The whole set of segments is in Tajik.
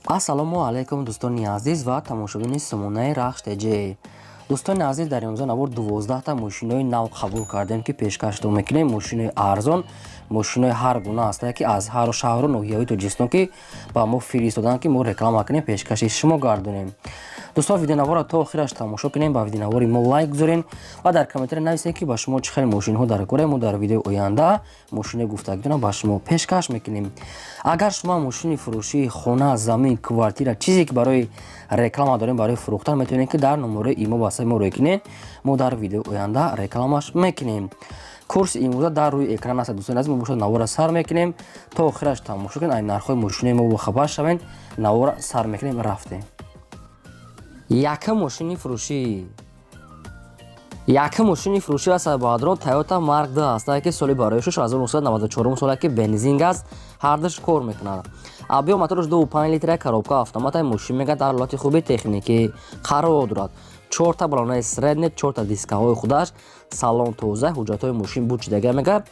Ассалому алайкум Дустони Азиз ва тамошобини сомонаи РАХШ ТЧ. Дустони Азиз, дар имрӯза навор 12 та мошинҳои нав қабул кардем ки пешкаштон мекунем. Мошинҳои арзон, мошинҳои ҳар гуна ҳастанд ки аз ҳар шаҳру ноҳияҳои Тоҷикистон ки ба мо фиристодан ки мо реклама кунем, пешкаши шумо гардонем. Дӯстон, видеонавора то охираш тамошо кунем, ба видеонавори мо лайк гузорен ва дар комментари нависен ки ба шумо чӣ хел мошинҳо дар кора. Мо дар видеои оянда мошини гуфтагидона ба шумо пешкаш мекунем. Агар шумо мошини фурӯшӣ, хона, замин, квартира, чизе ки барои реклама дорем, барои фурӯхтан, метавонед ки дар номерои имо ба мо рекунед. Мо дар видеои оянда рекламаш мекунем. Курси имрӯза дар рӯи экран аст. Дӯстон азиз, мо бошад навора сар мекунем. То охираш тамошо кунед, ай нархҳои мошинои мо бо хабар шавед. Навора сар мекунем, рафтем. Якум мошини фурӯшӣ. Якум мошини фурӯшӣ аст баъдро Toyota Mark II аст ки соли бароишаш 1994 сола ки бензин газ ҳардаш кор мекунад. Объем мотораш 2.5 литра коробка автомата мошин мега дар лоти хуби техникӣ қарор дорад. 4 та балонаи средне, 4 та дискаҳои худаш, салон тоза, ҳуҷҷатҳои мошин будчидага мега.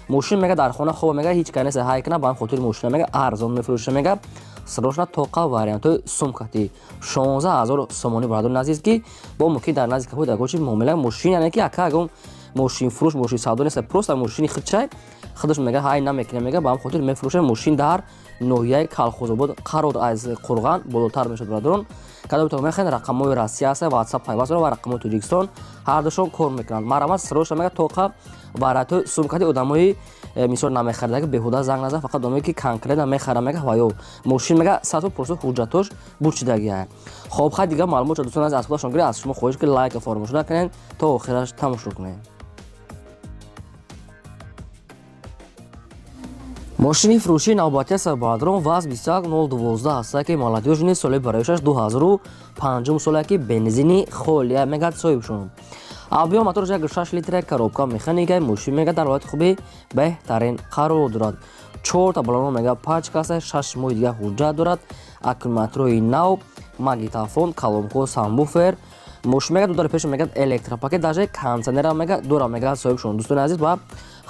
Мошин мега дар хона хоб мега, ҳеҷ канеса ҳай кана, ба хотири мошина мега арзон мефурӯша мега. Срочна тоқа вариантҳои сумкати 16000 сомонӣ барадори азиз ки бо мо ки дар назди капои дагочи муомила мошин, яъне ки акагон мошин фурӯш, мошин савдо нест, просто мошини худчай худаш мега ҳай намекуне мега, ба хотир мефурӯша. мошин дар ноҳияи Калхозобод қарор аз Қурған болотар мешуд барадорон. Кадом то мехен рақамҳои Россия аст, WhatsApp пайваст ва рақамҳои Тоҷикистон ҳар душон кор мекунанд. Марамат срочна мега тоқа вариантҳои сумкати одамои мисол намехаридаги беҳуда занг назан, фақат одамое ки конкретна мехара мега ва ё мошин мега 100% ҳуҷҷатош будчидагия. Хоб хай дига маълумот дӯстон аз худашон гирем, аз шумо хоҳиш ки лайк ва фаромӯш накунед то охираш тамошо кунед. мошини фурӯшии навбатӣ аст баъдрон ВАЗ 21012 аст ки молодёжини соли бароишаш 2005 сола ки бензини холия мега соҳибшон. объем мотораш 1.6 литра коробка механика мошин мега дар ҳолати хуби беҳтарин қарор дорад. 4 та балон мега пачка аст, 6 моҳи дига ҳуҷҷат дорад, аккумулятори нав, магнитофон, колонко, самбуфер. мошин мега дудари пеш мега электропакет, даже кондиционера мега дора мега соҳибшон. дӯстони азиз, ба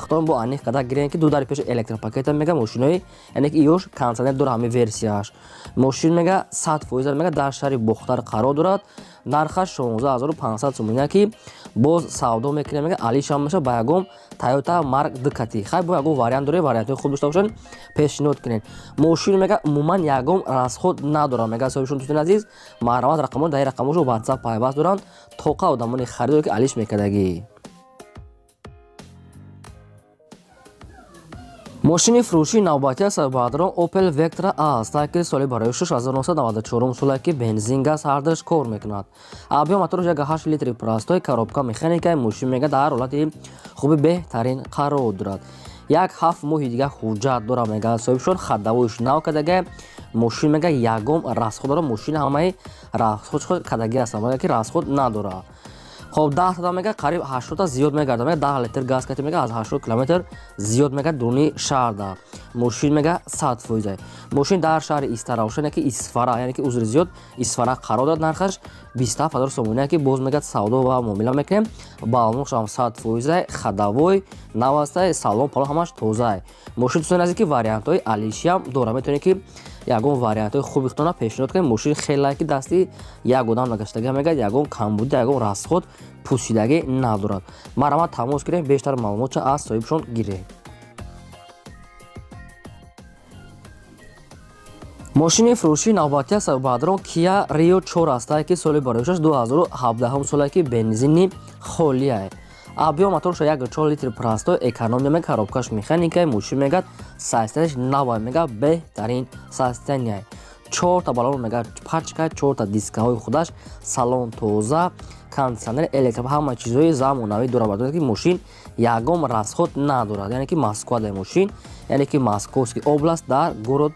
хитон бо аних када гирен ки дудари пеш электропакета мега мошинои, яъне ки иёш кондиционер дора ҳами версияш. мошин мега 100% мега дар шаҳри Бохтар қарор дорад. нархаш 16500 сомония ки боз савдо мекунем мега алишам меша ба ягон Toyota Mark II кати. Хай бо ягон вариант дорем, вариантҳои хуб дошта бошен, пешниҳод кунед. мошин мега умуман ягон расход надора мега соҳибшон. дӯстони азиз, маълумот рақамҳо дар рақамҳошо WhatsApp пайваст доранд. тоқа одамони харидор ки алиш мекардагӣ. мошини фурӯшии навбатӣ аст баъдрон Opel Vectra аст ки соли бароишаш 1994 сола ки бензин газ ҳардаш кор мекунад. объем мотораш 1.8 литри простой, коробка механика мошин мега дар ҳолати хуби беҳтарин қарор дорад. 7 моҳи дига ҳуҷҷат дора мега соҳибшон. хаддавоиш нав кадага мошин мега ягон расход дора. мошин ҳамаи расход кадаги аст, мега ки расход надора. хоб 10 та мега қариб 80 та зиёд мегарда, мега 10 литр газ кати мега аз 80 км зиёд мега дуруни шаҳрда. мошин мега 100%. мошин дар шаҳри Истаравшан, яки Исфара, яъне ки узри зиёд Исфара қарор дорад. нархаш 27000 сомония ки боз мега савдо ва муомила мекунем. балонаш ҳам 100%, хадавой нав аст, салон пало ҳамаш тоза. мошин дӯстон азиз ки вариантҳои алишиам дора, метавонед ки ягон вариантҳои хуби хитона пешниҳод кунем. мошин хеле ки дасти як одам нагаштага мега, ягон камбуда, ягон расход пусидаги надорад. марамат тамос гирем, бештар маълумотша аз соҳибшон гирем. мошини фурӯшии навбатӣ аст баъдрон Kia Rio 4 аст ки соли бароишаш 2017 сола ки бензини холия. объем мотораш 1.4 литри простой, экономия мега, коробкаш механика мошин мега состоянияш нава мега беҳтарин состояния. 4 та балон мега пачка, 4 та дискаҳои худаш, салон тоза, кондиционер, электро, ҳама чизҳои замонавӣ дора баъд ки мошин ягон расход надорад. яъне ки москвадаи мошин, яъне ки Московский област дар город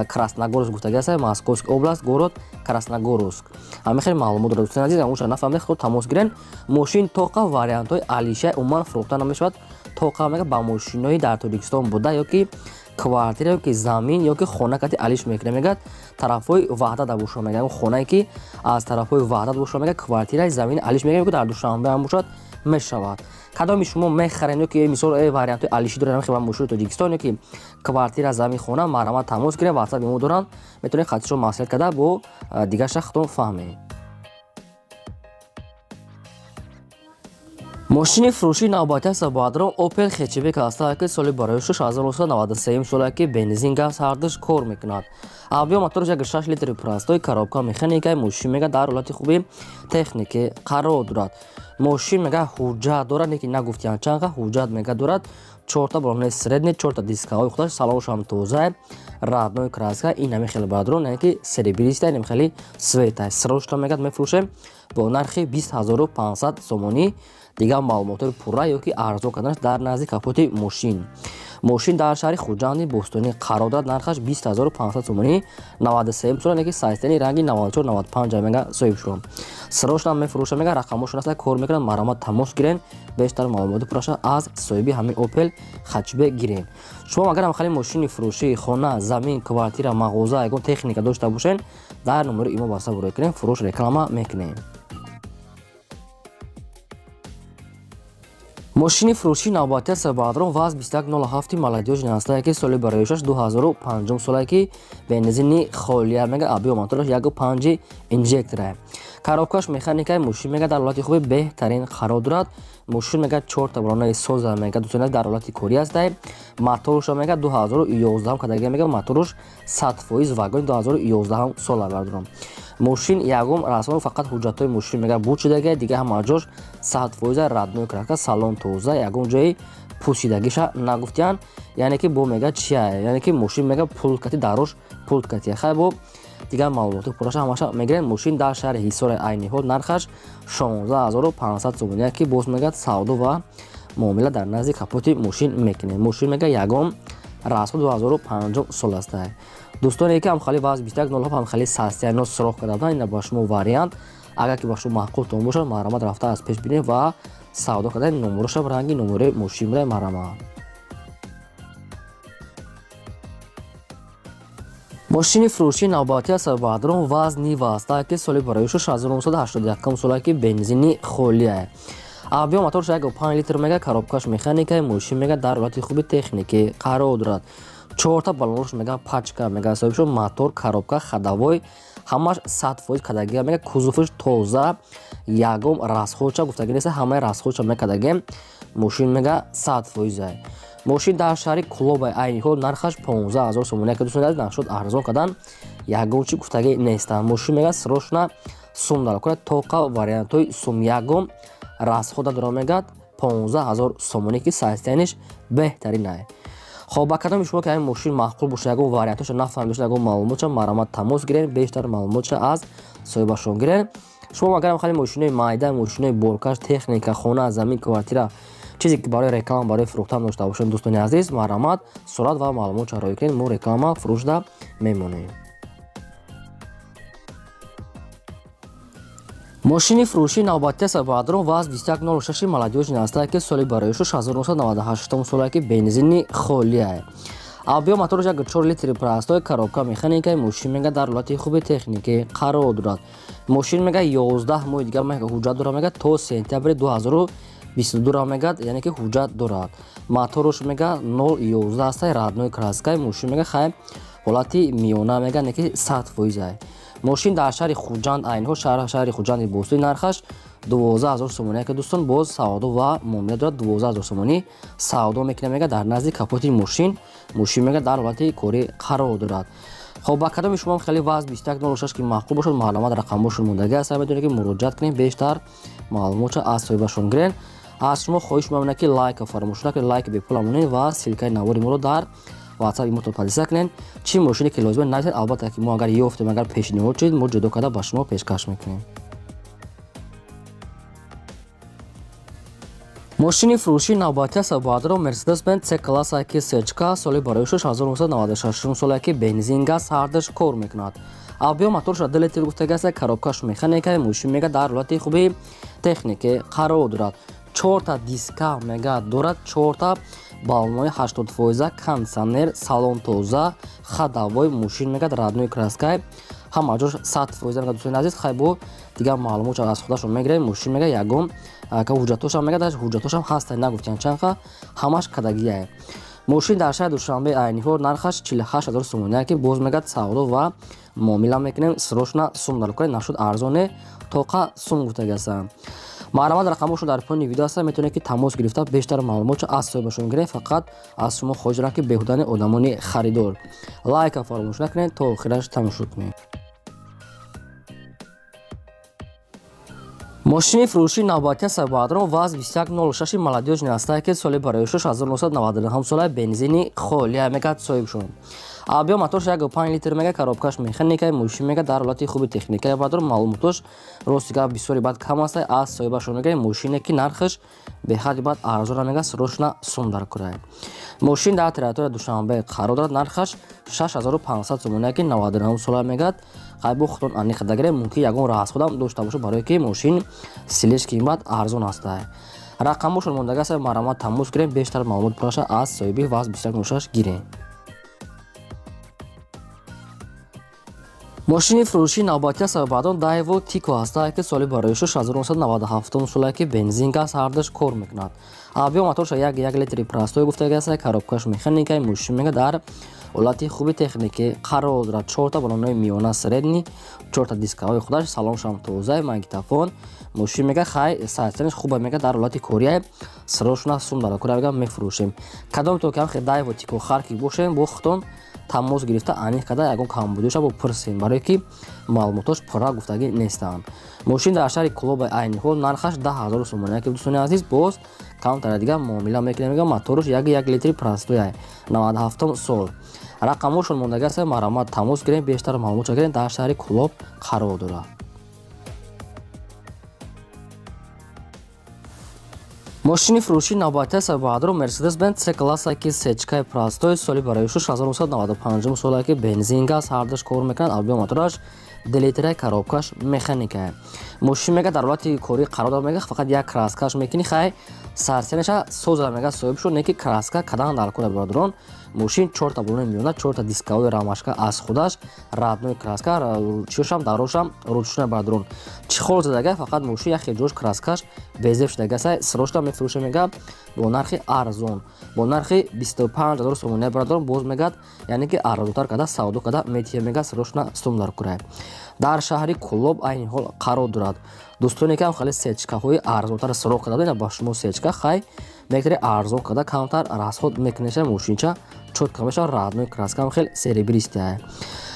Красногорск гуфтагӣ аст. Московский област, город Красногорск. ҳамин хеле маълумот дорад. дӯстон азиз, ҳамуша нафаҳмед, худо тамос гирен. мошин тоқа вариантҳои алиша умуман фурӯхта намешавад. тоқа мега ба мошинои дар Тоҷикистон буда ёки квартира ёки замин ёки хона кати алиш мекунем мега тарафҳои Вахдат боша мега. хонае ки аз тарафҳои Вахдат боша мега, квартираи замин алиш мекунем, ки дар Душанбе ҳам бошад мешавад. Кадоми шумо мехарен ки мисол варианти алиши дорам хиба мошини Тоҷикистон ки квартира замин хона марамат тамос гирем ватсап имо доран метавонед хатшо маслиҳат карда бо дигар шахтон фаҳмед. мошини фуруши навбати сабадрон Opel хчб аста ки соли барои 1993 сола ки бензин газ ҳардаш кор мекунад. Авио мотор 6 литри простой коробка механикаи мошин мега дар ҳолати хуби техники қарор дорад. мошин мега ҳуҷҷат дорад, неки нагуфтиян чанга ҳуҷҷат мега дорад. 4 балони средни, 4 дискаҳои худаш, салонш ҳам тоза, радной краска, ин ҳами хеле бадрон, неки серебриста, ин хеле света. Срочно мега мефурӯшем бо нархи 20500 сомонӣ. Дигар маълумоти пурра ёки арзон карданаш дар назди капоти мошин. мошин дар шаҳри Хучанди Бостонӣ қарор дорад. нархаш 20500 сомонӣ, 93 сола, неки сайстани ранги 94-95 мега соҳиб шудам. срочно мефурӯшам, мега рақамошон аста кор мекунанд, маромат тамос гирен, бештар маълумоти пурраша аз соҳиби ҳамин Opel хчб гирен. шумо агар хали мошини фурӯшӣ хона, замин, квартира, мағоза, ягон техника дошта бошен, дар номери имо ватсап бурӯй кунем, фурӯш реклама мекунем. мошини фуруши навбати сабадрон ваз 2107 молодёж наста ки соли бароишаш 2005 сола ки бензини холия мега абио мотораш 1.5 инжектора. коробкаш механикаи мошин мега дар ҳолати хуби беҳтарин қарор дорад. мошин мега 4 табронаи соза мега дусона дар ҳолати кори аст. моторуш мега 2011 кадаги мега моторуш 100% вагони 2011 сола бардорам. мошин ягом расмо фақат ҳуҷҷатҳои мошин мега буд шудаги дигар ҳама ҷош 100% радной краска, салон тоза, ягон ҷои пусидагиша нагуфтиян, яъне ки бо мега чия, яъне ки мошин мега пулкати дарош пулкати хай бо дигар маълумоти пурраша ҳамаша мегирен. мошин дар шаҳри Хисор айни ҳол нархаш 16500 сомон, ки боз мега савдо ва муомила дар назди капоти мошин мекунем. мошин мега ягом расхо 2005 сол аст. дӯстоне ки ҳамхали ваз 2107 ҳамхали састяно суроғ кардан, ина ба шумо вариант агар ки ба шумо маъқултон бошад маърамат рафта аз пеш бинед ва савдо кардан номерошам ранги номери мошин ра маърамат. мошини фуруши навбати сабадрон ваз нив аст ки соли бароиш 1981 сола ки бензини холия. авио мотор 1.5 литр мега коробкаш механикаи мошин мега дар ҳолати хуби техники қарор дорад. 4 балонш мега пачка мега соҳибшо мотор, коробка, хадавой ҳамаш 100% кадаги мега кузуфиш тоза, ягом расхоча гуфтаги нест, ҳамаи расхоча мега кадаги мошин мега 100%. мошин дар шаҳри Кулоб айни ҳол нархаш 15000 сомон, ки дӯстон нашуд арзон кардан ягон чи гуфтаги нест. мошин мега срочно сум дар кора тоқа вариантои сум ягом расхода дора мегад 15000 сомон, ки сайстаниш беҳтарин ай. хоб ба кадоми шумо ки ҳамин мошин маъқул боша, ягон вариантоша нафаҳмида, ягон маълумотша маърамат тамос гирен, бештар маълумотша аз соҳибашон гирен. шумо агар хали мошинои майда, мошинои боркаш, техника, хона, замин, квартира, чизе ки барои реклама, барои фурӯхтан дошта бошед, дӯстони азиз, маърамат сурат ва маълумотша роя кунед, мо реклама фурӯшда мемонем. мошини фуруши навбати сабадрон ваз 2106 молодёж наста ки соли бароиш 1998 сола ки бензини холия. авио мотор 4 литри простой коробка механикаи мошин мега дар ҳолати хуби техники қарор дорад. мошин мега 11 моҳи дигар мега ҳуҷҷат дорад мега то сентябри 2022 мега, яъне ки ҳуҷҷат дорад. моторуш мега 0.11 аст, радной краскаи мошин мега хай ҳолати миёна мега, неки 100%. мошин дар шаҳри Хучанд айнҳо шаҳри Хучанди Бостонӣ нархаш 12000 сомон, ки дӯстон боз савдо ва муомила дорад. 12000 сомонӣ савдо мекунад мега дар назди капоти мошин мега дар ҳолати кори қарор дорад. хоб ба кадоми шумо хеле ваз 2106 ки маъқул бошад маълумот рақамошон мондаги аст, медонед ки муроҷиат кунед, бештар маълумотша аз соҳибашон гирен. аз шумо хоҳиш мемонад ки лайка фаромӯш накунед, лайк бепул монед ва силкаи навори моро дар ватсап имо подписа кунед. чӣ мошине ки лозима нависед, албатта ки мо агар ёфтем, агар пешниҳод шуд, мо ҷудо карда ба шумо пешкаш мекунем. мошини фуруши навбати сабадрон Mercedes-benz C-класс SHK соли бароиш 1996 сола ки бензин газ ҳардаш кор мекунад. авио мотор 2 литр гуфтаги аст, коробкаш механикаи мошин мега дар ҳолати хуби техники қарор дорад. 4 диска мега дорад, 4 балонои 80%, кондиционер, салон тоза, хадавой мошин мега радной краскаи ҳама ҷош 100% мега дӯстони азиз хай бо дигар маълумотро аз худашон мегирем. Мошин мега ягон ка ҳуҷҷатошам мега дар ҳуҷҷатошам ҳаста нагуфтан чанха ҳамаш кадагияе. мошин дар шаҳри Душанбе айни ҳол нархаш 48000 сомония ки боз мегад савдо ва муомила мекунем срочна сум дар кори нашуд арзоне тоқа сум гуфтагасан. маълумот рақамошо дар поини видео аста метавонед ки тамос гирифта бештар маълумотро аз соҳибашон гирем. фақат аз шумо хоҳиш дорам ки беҳудани одамони харидор. лайка фаромӯш накунед то охираш тамошо кунед. мошини фуруши навбати сабадрон ваз 2106 маладиёш нестае ки соли бароишош 1999 сола бензини холия мегад соҳибшон. объем моторш 1.5 литр мега коробкаш механика мошин мега дар ҳолати хуби техникаи бадрон маълумотош ростига бисёри бад кам аст аз соҳибашон мегирем. мошине ки нархаш беҳади бад арзон мега срочна сум дар курай. мошин дар территорияи Душанбе қарор дорад. нархаш 6500 сомония ки 99 сола мегад. хайбо худтон аниқ дагирем мумкин ягон раҳс худам дошта боша барое ки мошин силиш қимат арзон аста. рақамошон мондага аст маълумот тамос гирем бештар маълумот пураша аз соҳиби ваз 2106 гирем. мошини фуруши навбати сабабадон Daewoo Tico ҳастае ки соли бароишош 1997 сола ки бензин газ ҳардаш кор мекунад. объем моторша 1 литри простой гуфтагааст. коробкаш механикаи мошин мега дар ҳолати хуби техникӣ қарор дорад. 4 балонои миёна средни 4 дискаҳои худаш салоншам тоза магнитофон. мошин мега хай сайстаниш хуба мега дар ҳолати кория срочна сум дар кора мега мефурӯшем. кадом то кам Daewoo Tico харки бошем бо худтон тамос гирифта аниқ када ягон камбудиша бо пурсем барое ки маълумотош пурра гуфтагӣ нестанд. мошин дар шаҳри Кулоб айни ҳол нархаш 10000 сомония ки дӯстони азиз боз камтара дига муомила мекунем мега моторош 1 литри простоя 97 сол. рақамошон мондага аст маълумот тамос гирем бештар маълумотро гирем дар шаҳри Кулоб қарор дорад. мошини фуруши навбати сабадрон Mercedes-benz C класса ки сечкаи простой соли бароишош 1995 сола ки бензин газ ҳардаш кор мекунад. объем мотораш 2 литраи коробкаш механикае. мошин мега дар ҳолати корӣ қарор дорад мега фақат як краскаш мекунӣ хай сарсианиша соза мега соҳиб шуд неки краска кадан дар кора биродарон. мошин 4 балони миёна 4 дискаҳои рамашка аз худаш радной краска чиёшам дарошам ручной биродарон. чихол задага фақат мошин яхе ҷош краскаш безеб шудагаса срочна мефурӯша мега бо нархи арзон бо нархи 25000 сомония биродарон боз мегад яъне ки арзонтар када савдо када метия мега срочна сум дар курай. дар шаҳри Кулоб айни ҳол қарор дорад. дӯстоне кам хали сечкаҳои арзонтар суроғ када дена ба шумо сечка хай мектари арзон када камтар расход мекунеша мошинча чотка меша радной краскам хел серебристия.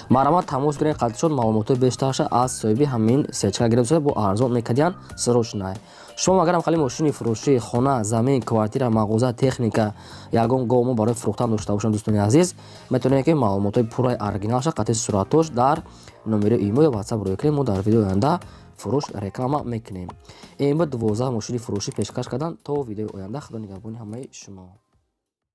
маълумот тамос гирем қадшон маълумотои бештарша аз соҳиби ҳамин сечка гирем бо арзон мекадиян срочна. шумо агарам хали мошини фуруши хона замин квартира мағоза техника ягон гомо барои фурӯхтан дошта бошанд дӯстони азиз метавонед ки маълумотои пурраи оригиналша қатъи сураттош дар номери имо ё WhatsApp рӯй кунем. мо дар видеои оянда фурӯш реклама мекунем. ин ба 12 мошини фуруши пешкаш кардан. то видеои оянда худо нигаҳбони ҳамаи шумо.